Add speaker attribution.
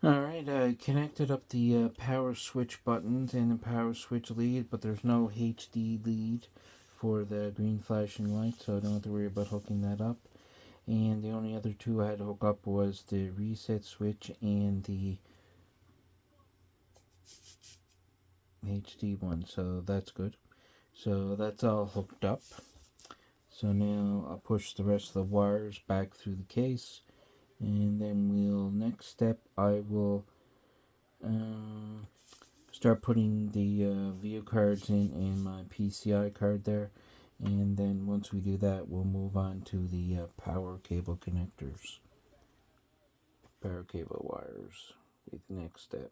Speaker 1: Alright, I connected up the power switch buttons and the power switch lead, but there's no HD lead for the green flashing light, so I don't have to worry about hooking that up. And the only other two I had to hook up was the reset switch and the HD one, so that's good. So that's all hooked up. So now I'll push the rest of the wires back through the case, and then next step I will start putting the view cards in and my PCI card there, and then once we do that we'll move on to the power cable connectors. Power cable wires be the next step.